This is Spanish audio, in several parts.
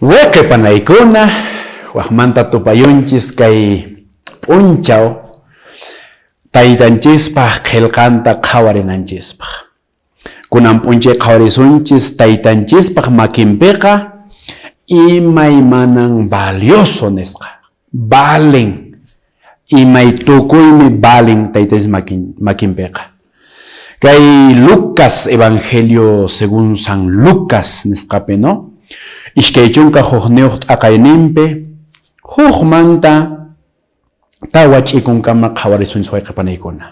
Weke panaykuna, waqmanta tupayunchis kay p'unchaw, taytanchispaq qillqanta qhawarinanchispaq. Kunan p'unchay qhawarisunchis taytanchispaq makinpiqa imaymanan valioso nisqa. Valen, imay tukuymi valen taytanchis makinpiqa. Kay Lucas, Evangelio según San Lucas nisqapi, no? Ishkaychunka hukniyuq t'aqayninpi hukmanta tawach'ikunkama qhawarisunchis wayqipanaykuna.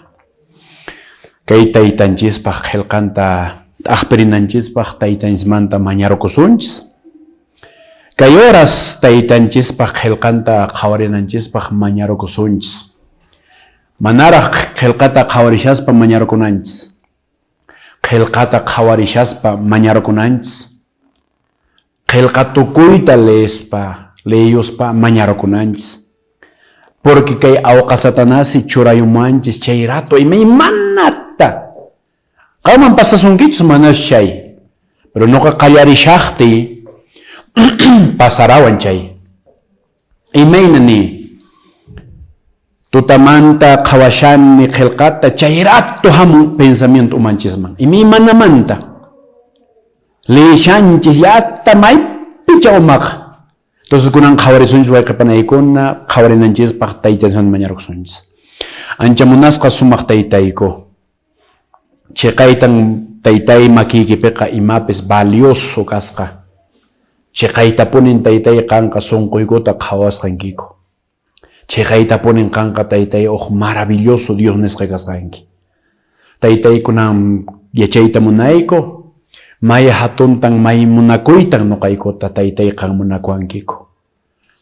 Kay taytanchispaq qillqanta t'aqpirinanchispaq taytanchismanta mañarukusunchis. Kay horas taytanchispaq qillqanta qhawarinanchispaq mañarukusunchis. Manaraq qillqata qhawarishaspa mañarukunanchis. Qillqata qhawarishaspa mañarukunanchis. Qillqa tukuyta leyuspa mañarukunanchis. Porque kay awqasatanasi churayumanchis chay rato imaymanata. Qawman pasasunkichus manash chay. Pero nuqa qallarishaqti pasarawan chay. Imaynani tutamanta qhawashani qillqata chay rato hamun pensamiento umanchisman. Imaymanamanta. Leishanchis yata maypicha umaqa. Entonces kunan qhawarisunchis wayqipanaykuna qhawarinanchispaq taytanchis mañarukusunchis. Ancha munasqa sumaq taytayku. Chiqaytan taytay makiykipiqa imapis valioso kasqa. Chiqaytapunin taytay qanqa sunquykuta qhawasqankiku. Chiqaytapunin qanqa taytay maravilloso Dios nisqa kasqanki. Taytay kunan yachayta munayku. Maya hatuntan may munakuytan nuqaykuta taytay qan munakuankiku.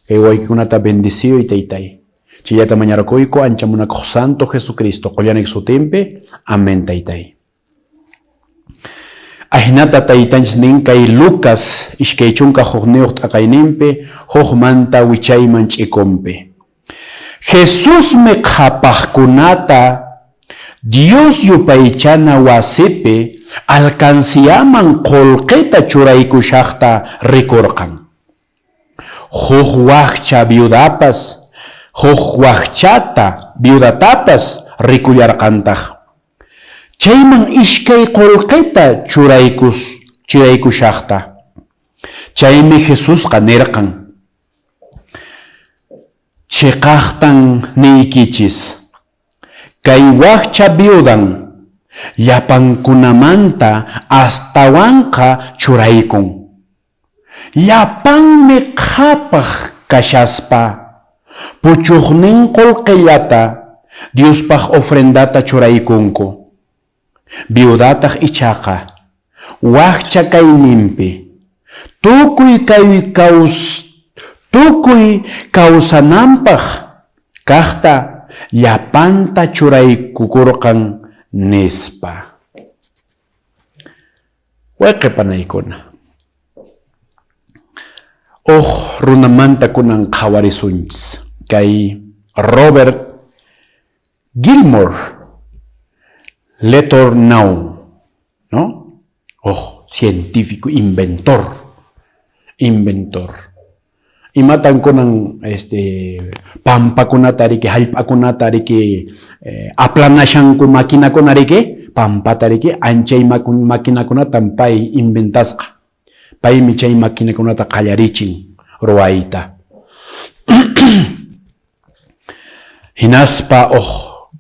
Kay waykunata bendiciyo y taytay. Chillata mañarukuyku ancha munakuq Santo Jesucristo qollanik sutinpi. Amén taytay. Ahinata taytanchis nin kay Lucas ishkaychunka hukniyuq t'aqayninpi hukmanta wichayman ch'ikunpi. Jesusmi qhapaqkunata Dios yupaychana wasipi alcanciaman qolqita churaykushaqta rikurqan. Huk waqcha viudatapas rikuyarqantaq. Chayman ishkay qolqita churaykushaqta. Chaymi Jesusqa nirqan. Chiqaqtan niykichis. Kay waqcha viudan llapankunamanta astawanqa churaykun. Llapanmi qhapaq kashaspa puchuqnin qolqillata Diospaq ofrendata churaykunku. Viudataq ichaqa waqcha kayninpi tukuy kawsananpaq kaqta llapanta churaykukurqan nispa. Wayqipanaykuna. Runamanta kunan qhawarisunchis. Kay Robert Gilmore Letourneau, ¿no? Científico, inventor. Imatan kunan pampakunata riki, hallp'akunata riki, aplanashanku makinakunata riki, pampata riki, anchay makinakunatan pay inventasqa. Paymi chay makinakunata qallarichin ruwayta. Hinaspa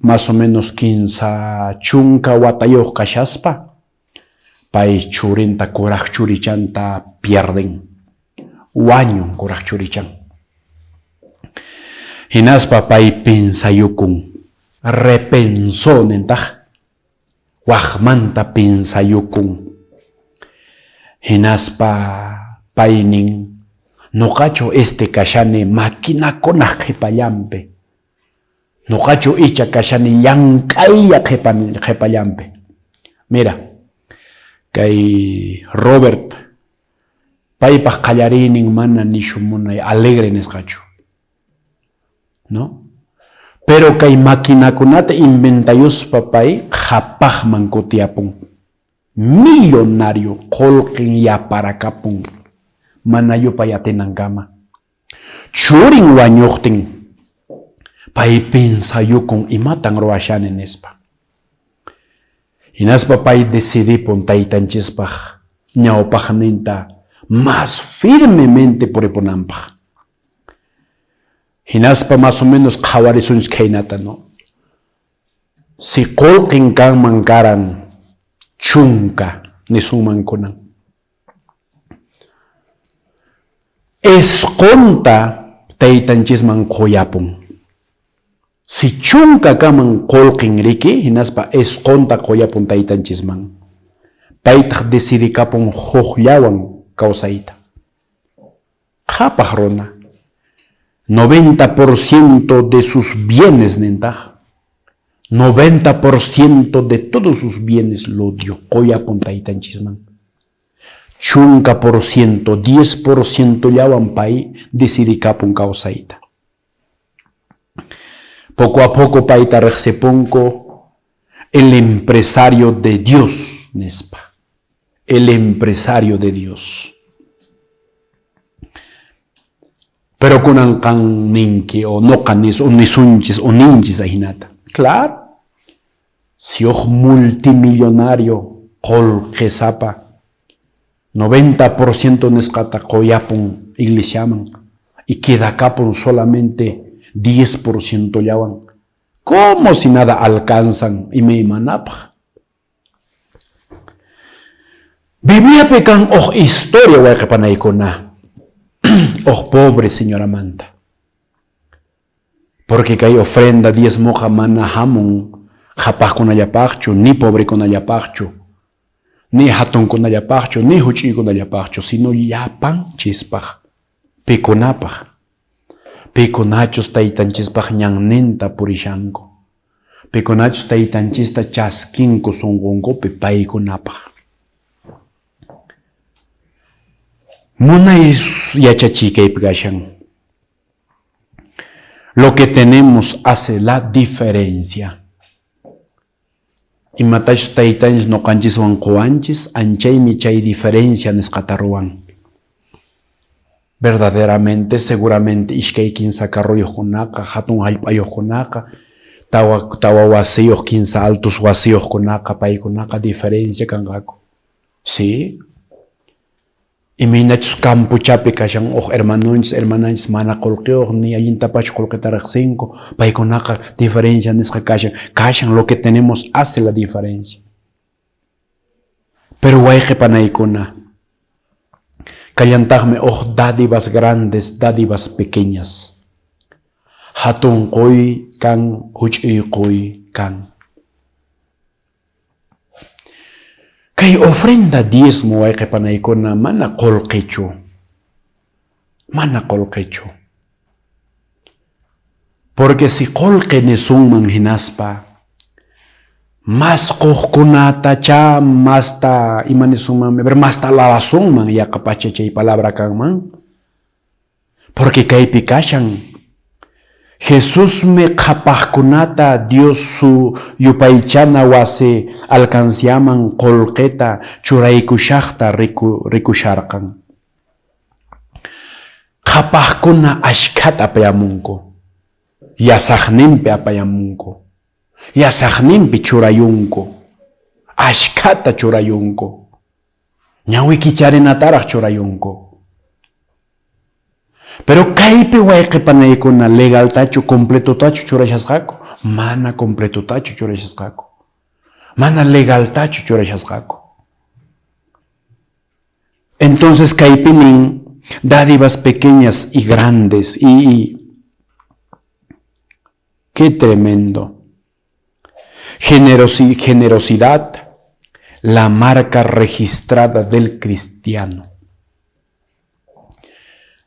más o menos 15 chunka watayuq kashaspa, pay churinta kuraq churichanta pierden. Wañun kuraq churichan. Hinaspa pay pinsayukun. Repensó nintaq. Waqmanta pinsayukun. Hinaspa pay nin nuqachu kashani makinakunaq qhipallanpi. Nuqachu icha kashani llank'aylla qhipallanpi. Mira, kay Robert paypaq qallariynin mana nishumunay alegre nisqachu. ¿No? Pero kay makinakunata inventayuspa pay qhapaqman kutiyapun. Millonario qolqin yaparakapun. mana yupay atinankama. Churin wañuqtin pay pinsayukun imatan ruwashani nispa. Hinaspa pay decidipun taytanchispaq ñawpaqninta más firmemente puripunanpaq. Hinaspa más o menos qhawarisunchik kaynata, no? Si qullqin kanman karan chunka nisunman kunan. Esqunta taytanchisman quyapun. Si chunka kaman qullqin riki, hinaspa esqunta quyapun taytanchisman. Paytaq decidikapun huqllawan kawsayta. Qhapaq runa 90% de sus bienes nintaj. 90% de todos sus bienes lo dio quyapun taytanchisman. Chunka por ciento, 10% llawan pay decidikapun kawsayta. Poco a poco payta riqsipunku el empresario de Dios nispa. El empresario de Dios. Pero kunan kan ninki o no kanis o nisunchis o ninchis ahinata. Claro. Si oj multimillonario qolqesapa 90% nisqata quyapun iglesiaman y quedakapun solamente 10% llawan. Como si nada alcanzan y me imanapaq. Biblia pekan oj historia wayqipanaykuna. Oj pobre señora Manta. Porque kay ofrenda diezmoqa mana hamun qhapaqkunallapaqchu, ni pobrekunallapaqchu, ni hatunkunallapaqchu, ni huch'iykunallapaqchu, sino llapan chispaq, pekunapaq. Pekunachus taytanchispaq ñanninta purishanku. Pekunachus taytanchista chaskinku sunqunkupi paykunapaq. Munay yachachikaypi kashan. Lo que tenemos hace la diferencia. Imatash taytanchis noqanchiswan quwanchis anchaymi chay diferencia nisqata ruwan. Verdaderamente, seguramente ishkay kinsa carruyuqkunaqa, hatun hallp'ayuqkunaqa, tawa wasiyuq kinsa altos wasiyuqkunaqa paykunaqa diferencia kanqaku. Sí. Imaynachus campuchapi kashan hermananchis mana qullqiyuq ni allintapachu qullqita riqsinku, paykunaqa diferencia nisqa kashan lo que tenemos hace la diferencia. Pero wayqipanaykuna kallantaqmi dádivas grandes, dádivas pequeñas. Hatun quy kan, huch'uy quy kan. Kay ofrenda diezmo wayqipanaykuna mana qullqichu. Mana qullqichu. Porque si qullqi nisunman hinaspa, mas quqkunata cha masta imanisunmanmi, pero masta lalasunman yaqapacha chay palabra kanman. Porque kaypi kashan Jesús me qhapaqkunata Dios su yupaychana wasi alcanciaman qullqita churaykushaqta rikusharqan. Qhapaqkuna ashkhata apayamunku. Yasaqninpi apayamunku. Yasaqninpi churayunku. Ashkhata churayunku. Ñawiki charinataraq churayunku. Pero kaypi wayqipanaykuna legaltachu completotachu churashasqaku. Mana completotachu churashasqaku. Mana legaltachu churashasqaku. Entonces kaypinin dádivas pequeñas y grandes y qué tremendo. Generosidad, la marca registrada del cristiano.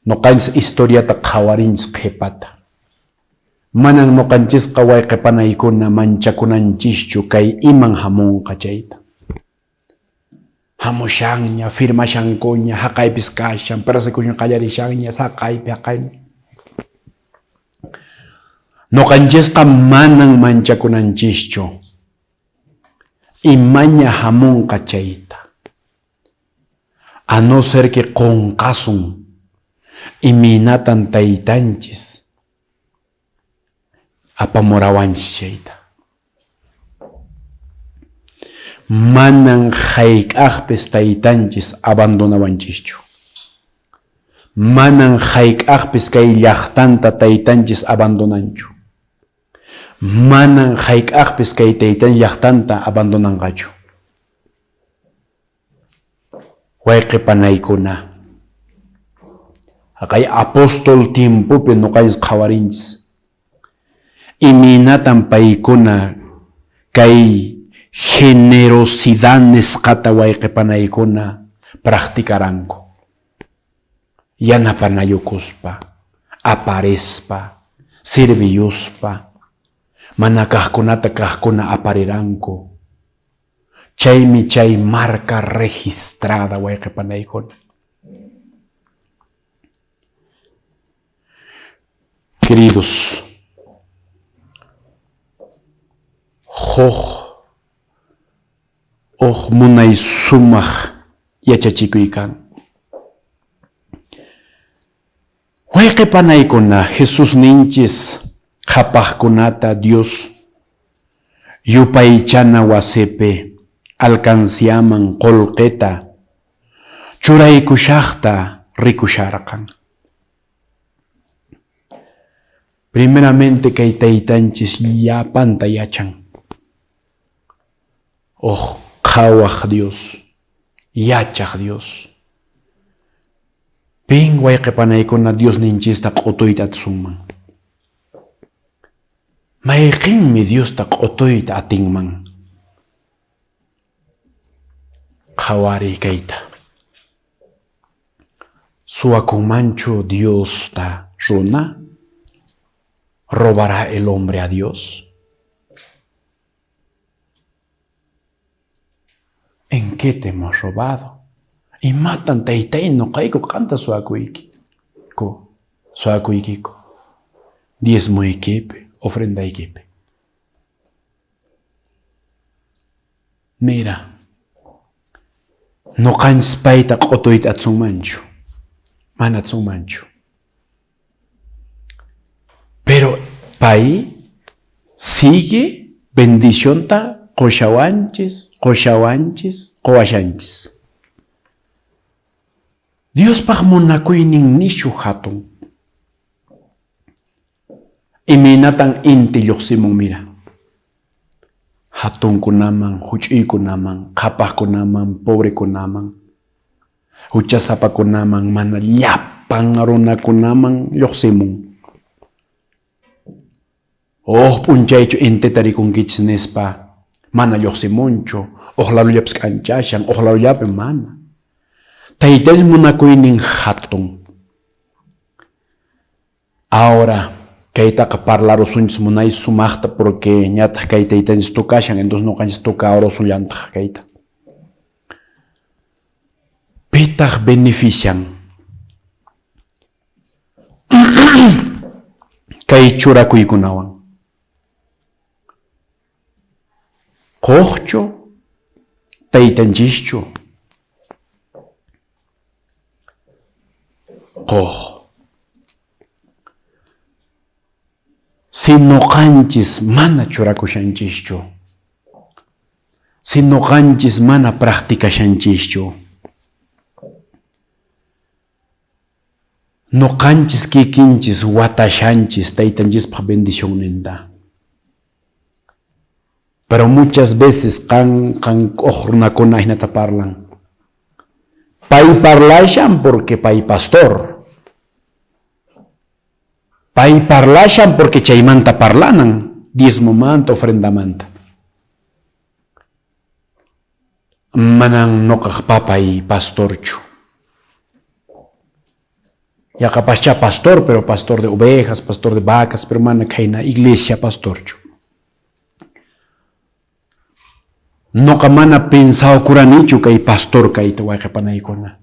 Noqanchis historiata qhawarinchis qhipata. Manan noqanchisqa wayqipanaykuna manchakunanchischu kay iman hamunqa chayta. Hamushanña, firmashankuña, haqaypis kashan, persecution qallarishanña, saqaypi haqaymi. Noqanchisqa manan manchakunanchischu. Imaña hamunqa chayta. A no ser que qonqasun iminatan taytanchis apamurawanchis chayta. Manan hayk'aqpis taytanchis abandonawanchischu. Manan hayk'aqpis kay llaqtanta taytanchis abandonanchu. Manan hayk'aqpis kay taytan llaqtanta abandonanqachu. Wayqipanaykuna. Kay apóstol tiempopi nuqaychis qhawarinchis. Iminatan paykuna kay generosidad nisqata wayqipanaykuna practicaranku. Yanapanayukuspa, aparespa, sirviyuspa, mana kaqkunata kaqkuna apariranku. Chaymi chay marca registrada wayqipanaykuna. Queridos, munay sumaq yachachikuykan. Wayqipanaykuna Jesús ninchis qhapaqkunata Dios yupaychana wasipi alcanciaman qolqeta churaykushaqta rikusharqan. Primeramente kay taytanchis llapanta yachan. Qhawaq Dios, yachaq Dios. Pin wayqipanaykuna Dios ninchista q'utuyta atinman. Mayqinmi Diosta q'utuyta atinman. Qhawari kayta. Suwakunmanchu Diosta runa, ¿robará el hombre a Dios? ¿En qué te hemos robado? Y matan taytay nuqayku qanta suwakuykiko, diezmoykipi, ofrendaykipi. Mira, nuqanchis payta q'utuyta atinmanchu, mana atinmanchu. Pero pay sigue bendicionta qoshawanchis, qowashanchis. Dios paq munakuynin nishu hatun. Iminatan inti lluqsimun mira. Hatunkunaman, huch'uykunaman, qhapaqkunaman, pobrekunaman, huchasapakunaman, mana llapan runakunaman lluqsimun. P'unchaychu intita rikunkichis nispa mana lluqsimunchu, larullapas k'anchashan, larullapi mana. Taytanchis munakuynin hatun. Ahora, kaytaqa parlarusunchis munay sumaqta porque ñataq kay taytanchis tukashan, entonces nuqanchis tukarusullantaq kayta. Pitaq benefician kay churakuykunawan. Qoqchu, taytanchischu. Si nuqanchis mana churakushanchischu, si nuqanchis mana practicashanchischu, nuqanchis kikinchis watashanchis taytanchispaq bendición ninta. Pero muchas veces qan runakunay hinata parlan. Pay parlashan porque pay pastor. Pay parlashan porque chaymanta parlanan, diezmomanta, ofrendamanta. Manan noqaq papay pastorchu. Yaqapascha pastor, pero pastor de ovejas, pastor de vacas, pero mana kayna iglesia pastorchu. Noqa mana pensado kuranichu kay pastor kayta wayqipanaykuna.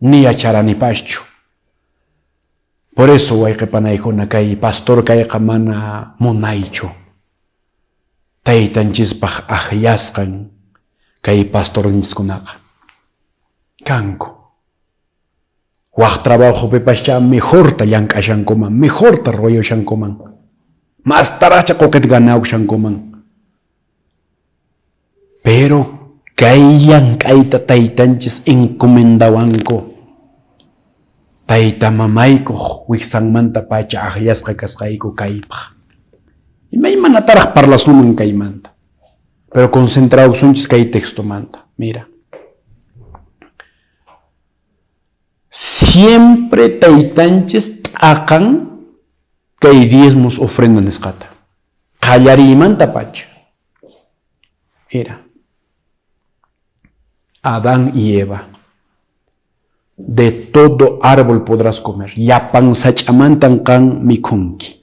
Ni acharanipaschu. Por eso wayqipanaykuna kay pastor kayqa mana munaychu. Taytanchispaq aqllasqan kay pastorniskunaqa. Kanku. Waq trabajo pepascha mejorta llank'ashankuman, mejorta royoshankuman. Más taracha qoqit ganawshankuman. Pero kay llank'ayta taytanchis encomendawanku. Tayta mamaykuq wiksanmanta pacha aqllasqa kasqayku kaypaq. Imaymanataraq parlasuman kaymanta. Pero concentrado sunchis kay textomanta. Mira. Siempre taytanchis t'aqan kay diezmos ofrenda nisqata. Qallarimanta pacha. Mira. Adán y Eva. De todo árbol podrás comer. Yapan sach'amantan kan mikunki.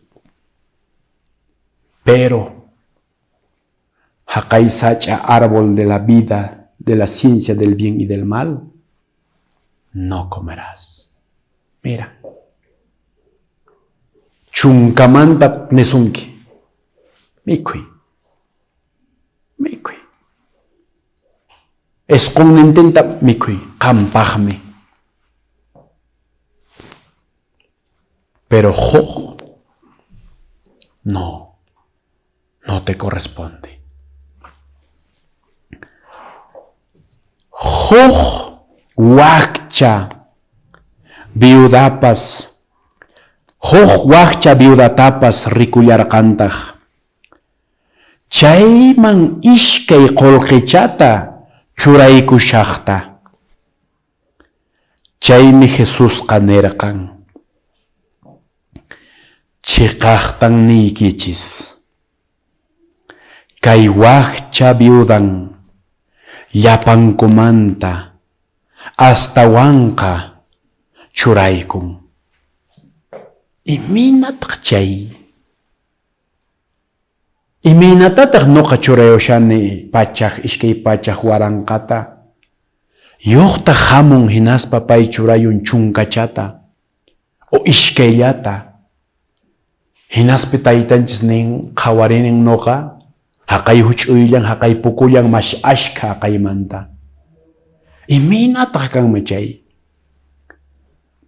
Pero haqay sacha árbol de la vida, de la ciencia del bien y del mal, no comerás. Mira. Chunkamanta nesunki. Mikui. Mikui. Esqonnintenta mikui. Qampaqmi. Pero huk no te corresponde. Huk wakcha viudapas, huk wakcha viudatapas rikullarqantaq. Chayman ishkay qullqichata churaykushaqta. Chaymi Jesusqa nirqan. Chiqaqtan niykichis. Kay wakcha viudan llapankumanta astawanqa churaykun. Iminataq chay. Iminatataq nuqa churayushani pachaq ishkay pachaq waranqata. Yuqta hamun hinaspa pay churayun chunkachata o ishkayllata. Hinaspi taytanchis nin qawarinin nuqa haqay huch'uyllan haqay pukullan mash ashka haqaymanta. Iminataq kanmi chay.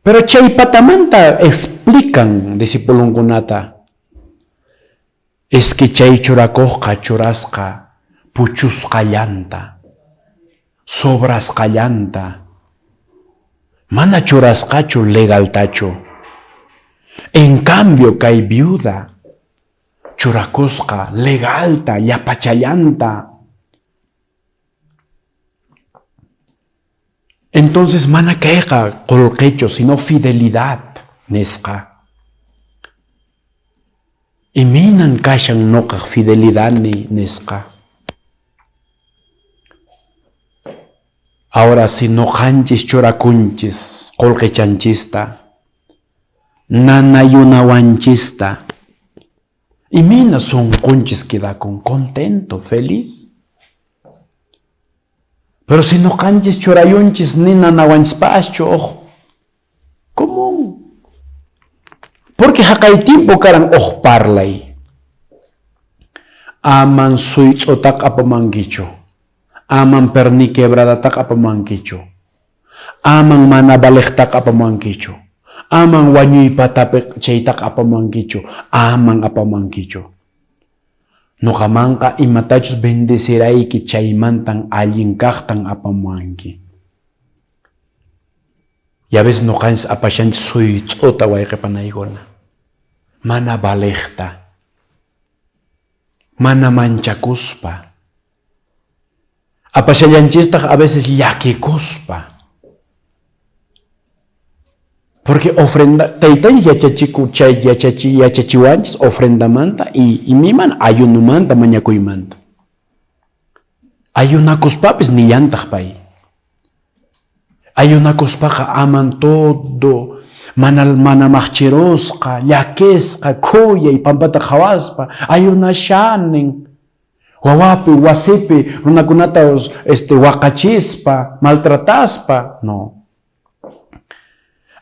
Pero chay patamanta explican discipulunkunata. Es que chay churakuqqa churasqa puchusqallanta, sobrasqallanta, mana churasqachu legaltachu. En cambio kay viuda churakusqa legalta, yapachallanta. Entonces mana kayqa qullqichu, sino fidelidad nisqa. Iminan kashan nuqaq fidelidad nisqa. Ahora si nuqanchis churakunchis qullqichanchista, nanayunawanchista, imina sunqunchis quedakun contento, feliz. Pero si nuqanchis churayunchis ni nanawanchispaschu, ¿cómo? Porque haqay tiempo karan parlay. Aman suych'utaq apamankichu. Aman perni quebradataqa apamankichu. Aman mana baliqtaqa apamankichu. Aman wañuypatapiq chaytaqa apamankichu. Aman apamankichu. Nuqamanqa imatachus bendecirayki chaymantan allin kaqtan apamanki. Y a veces nuqanchis apashanchis suych'uta wayqipanaykuna. Mana baliqta. Mana manchakuspa. Apashallanchistaq a veces llakikuspa. Porque ofrenda, taytanchis yachachiku chay yachachiwanchis ofrendamanta y miman ayunumanta mañakuymanta. Ayunakuspapis nillantaq pay. Ayunakuspaqa aman todo mana maqchirusqa, llakisqa, khuyay pampata qhawaspa, ayunashanin. Wawapi, wasipi, runakunata waqachispa, maltrataspa. No.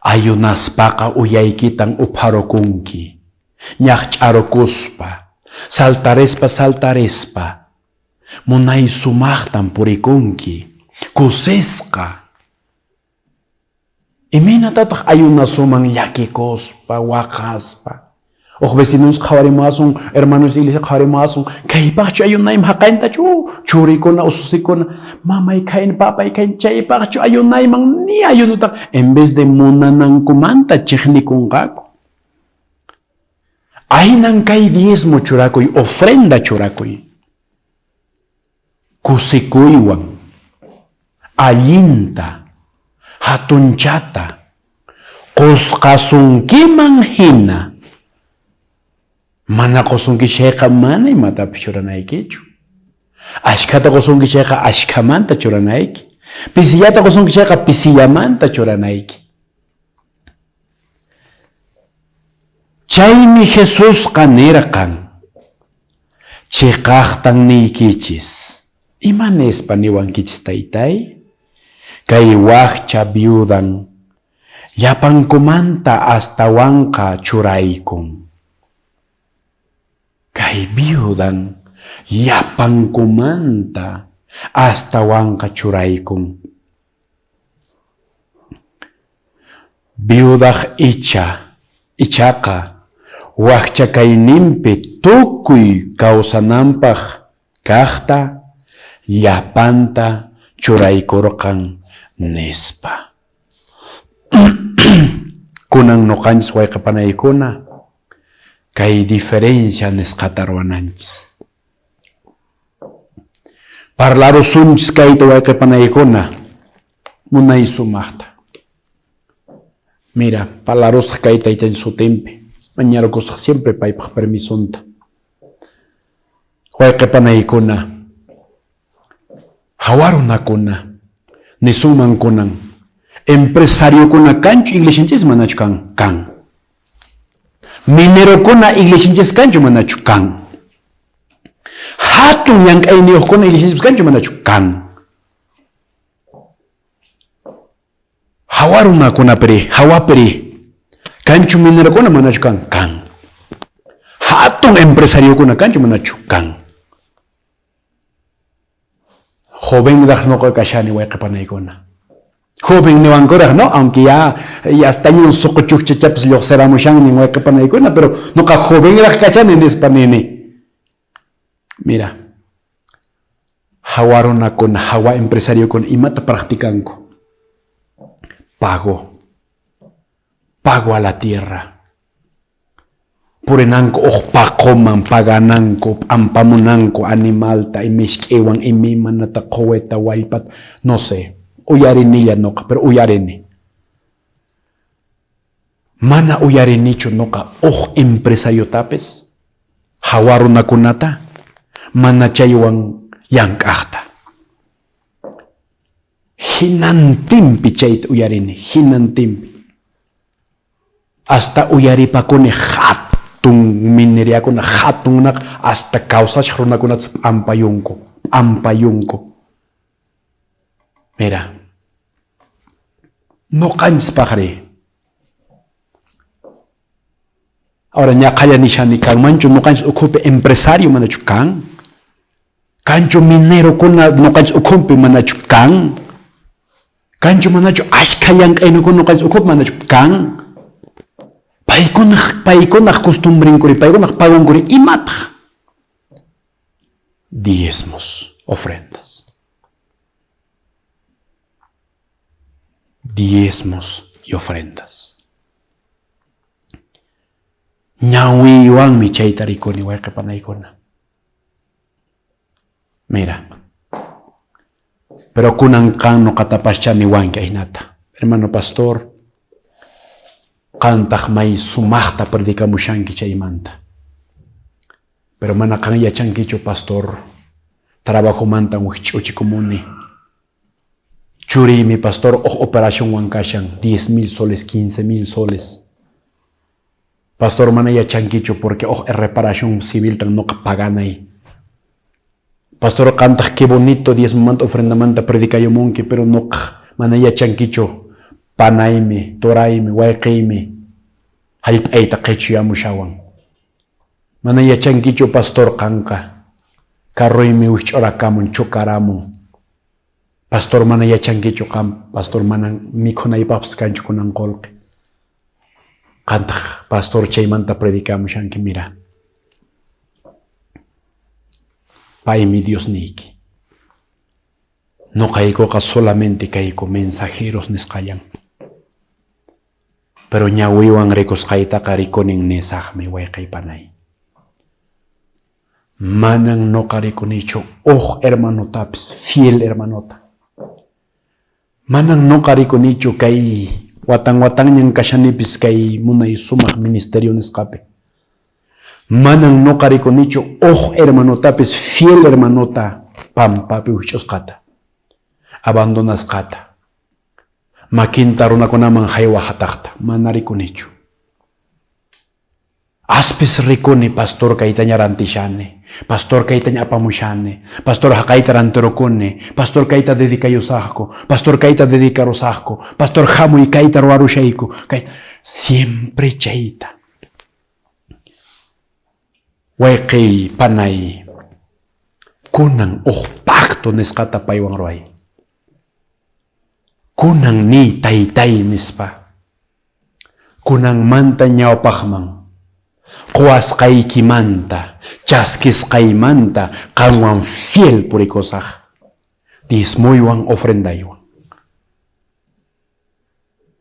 Ayunaspaqa uyaykitan upharukunki. Ñaqch'arukuspa, saltarispa. Munay sumaqtan purikunki. Kusisqa. Iminatataq ayunasuman llakikospa, waqaspa. Vecinos qhawarimasun, hermanos iglesia qhawarimasun, kaypaqchu ayunayman haqayntachu, churikuna, ususikuna, mamay kayn, papay kayn, chaypaqchu ayunayman ni ayunutaq, en vez de munanankumanta chiqnikunqaku. Aynan kay diezmo churakuy, ofrenda churakuy. Kusikuywan, allinta, hatunchata, qusqasunkiman hina. Mana qosunki chayqa mana imatapish churanaykichu. Ashkata qosunki chayqa ashkamanta churanayki. Pisillata qosunki chayqa pisillamanta churanayki. Chaymi Jesusqa nirqan, chiqaqtan niykichis. Imanespa niwankichis taytay? Kay waqcha viudan, llapankumanta astawanqa churaykun. Kay viudan, llapankumanta astawanqa churaykun. Viudaq ichaqa, waqcha kayninpi tukuy kawsananpaq kaqta, llapanta churaykurqan nispa. Kunan nuqanchis wayqipanaykuna, kay diferencia nisqata ruwananchis. Parlarusunchis kayta wayqipanaykuna, munay sumaqta. Mira, parlarusqa kay taytanchis sutinpi, mañarukusqa siempre paypaq permisonta. Wayqipanaykuna, hawarunakuna, nisunmankunan, empresariokuna kanchu iglesianchis manachu kan? Kan. Minerokuna iglesianchis kanchu manachu? Kan. Hatun llank'ayniyuqkuna iglesianchis kanchu manachu? Kan. Hawarunakuna hawapiri, kanchu minerokuna manachu kan? Kan. Hatun empresariokuna kanchu manachu? Kan. Joven daqnoqa kashani wayqipanaykuna. Joven niwankuraq, ¿no? Aunque ya hasta un suqu chukchachapis lluqsiramushan nin wayqipanaykuna, pero noqa jovenraq kachani nispa nini. Mira, hawarunakuna, hawa empresariokuna imata practicanku. Pago a la tierra. Purinanku uqpaquman pagananku, ampamunanku animalta, imishk'iwan imimanata quweta wallpat, no sé, uyarinilla noqa, pero uyarini. Mana uyarinichu noqa empresariotapis, hawarunakunata, mana chaywan llank'aqta. Hinantinpi chayta uyarini, hinantinpi. Hasta uyaripakuni mineriakuna hatunnak hasta kawsashaq runakunata ampayunku. Mira, nuqanchispaqri. Ahora ñaqalla nishani kanmanchu nuqanchis ukhupi empresario manachu kan? Kanchu minerokuna nuqanchis ukhupi manachu kan? Kanchu manachu ashka llank'aynukuna nuqanchis ukhupi manachu kan? Paykunaq costumbrenkuri, paykunaq pagunkuri imataq. Diezmos, ofrendas. Diezmos y ofrendas. Ñawiywanmi chayta rikuni wayqipanaykuna. Mira, pero kunan kan nuqatapaschá niwanki aynata. Hermano pastor, qantaq may sumaqta predicamushanki chaymanta. Pero mana kan yachankichu pastor, trabajomanta wich'uchikumuni. Churimi pastor, operación wankashan, 10,000 soles, 15,000 soles. Pastor mana yachankichu porque reparación civil tan no paganay. Pastor qantaq qué bonito 10 manta ofrendamanta predicayomunki, pero no mana yachankichu. Panaymi, toraymi, wayqiymi, hallp'ayta qichiyamushawan. Mana yachankichu pastor kanqa, carroymi wich'urakamun, chukaramun. Pastor mana yachankichu qam, pastor manan mikhunaypaqpas kanchu kunan qolqi. Qantaq pastor chaymanta predicamushanki mira. Paymi Dios niki. No kaykuqa solamente kayku mensajeros nisqallan. Pero ñawiwan rikusqaytaqa rikunin nisaqmi wayqaypanay. Manan noqa rikunichu hermanotapis, fiel hermanota. Manan noqa rikunichu kay watan kashanipis kay munay sumaq ministerio nisqapi. Manan noqa rikunichu hermanotapis, fiel hermanota pampapi huch'usqata, abandonasqata, makinta runakunaman haywajataqta, mana rikunichu. Aspis rikuni pastor kaytaña rantishani, pastor kaytaña apamushani, pastor haqayta rantirukuni, pastor kayta dedicayusaqku, pastor kayta dedicarusaqku, pastor hamuy kayta ruwarushayku, siempre chayta. Wayqi panay kunan pacto nisqata paywan ruway. Kunan ni taytay nispa. Kunan manta ñawpaqman. Quwasqaykimanta, chaskisqaymanta, qanwan fiel purikusaq. Diezmuywan ofrendaywan.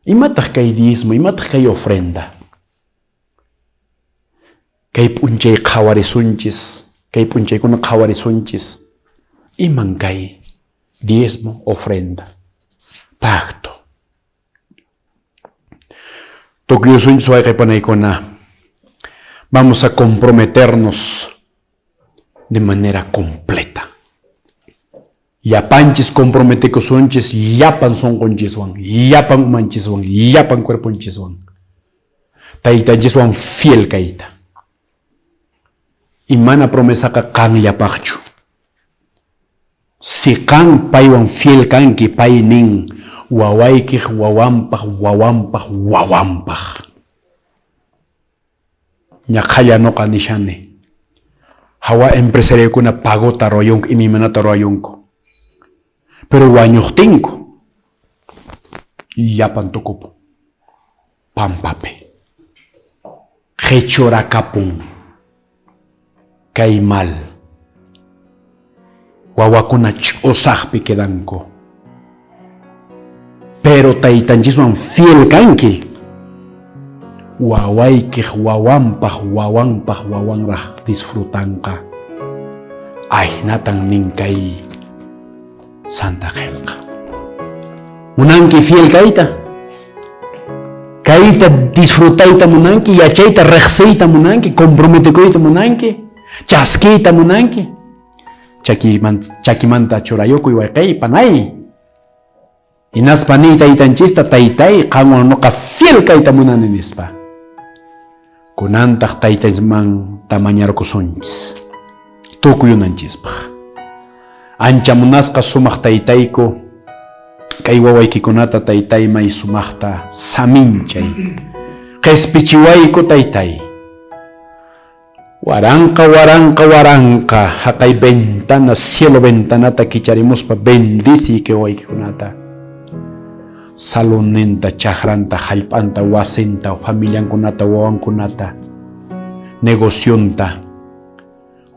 Imataq kay diezmo, imataq kay ofrenda. Kay p'unchay qhawarisunchis, kay p'unchaykuna qhawarisunchis. Iman kay diezmo, ofrenda, pacto. Tukyusunchis wayqaypanaykuna. Vamos a comprometernos de manera completa. Yapanchis comprometekusunchis, yapan sonqonchiswan, yapan umanchiswan, yapan cuerponchiswan. Taytanchiswan fiel kayta. Y mana promesaqa qan yapaqchu. Si qan paywan fiel kanki, pay nin wawaykiq wawampaq. Ñaqalla noqa nishani. Hawa empresariokuna pagota ruwayunku, imimanata ruwayunku. Pero wañuqtinku, yapan tukupu, pampapi. Qhichurakapun, kay mal. Wawakuna ch'usaqpi quedanku. Pero taytanchiswan fiel kanki. Wawaykiq wawanraq disfrutanqa. Ahinatan nin kay Santa Qelqa. Munanki fiel kayta. Kayta disfrutayta munanki, yachayta riqsiyta munanki, comprometekuyta munanki, chaskiyta munanki. Chakimanta churayukuy wayqay panay. Hinaspa ni taytanchista taytay qanwan noqa fiel kayta munani nispa. Kunantaq taytaysman tamañarkusunchis. Tukuyunanchispaq. Ancha munasqa sumaq taytayku. Kay wawaykikunata taytaymay sumaqta saminchay. Qespichiwayku taytay. Waranqa haqay ventana, cielo ventanata kicharimuspa bendisi que waykikunata. Salunninta, chakranta, hallp'anta, wasinta, familiankunata, wawankunata, negocionta.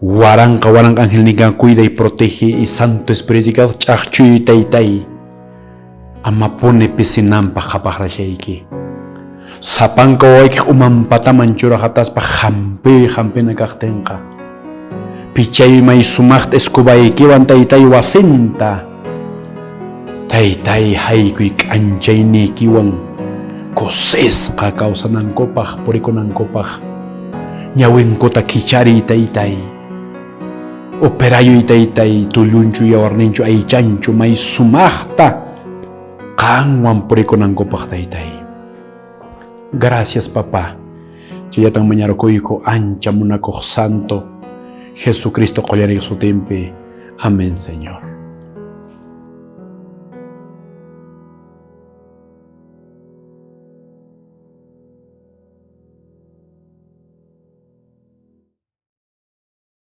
Waranqa ángel nika cuida y protege y Santo Espíritu ch'aqchuy taytay. Amapune pisinampa qhapaqrashayki. Sapanka waykiq umanpataman churahataspa hampina kaqtinqa. Pichaymay sumaqta escobaykiwan taytay wasinta. Taytay haykuy k'anchaynikiwan kusisqa kawsanankupaq, purikunankupaq. Ñawinkuta kichariy taytay. Operayuy taytay, tullunchu yawarninchu aychanchu may sumaqta qanwan purikunankupaq taytay. Gracias papá. Chayatan mañarukuyku ancha munakuq Santo Jesucristo qollarik sutinpi. Amén, Señor.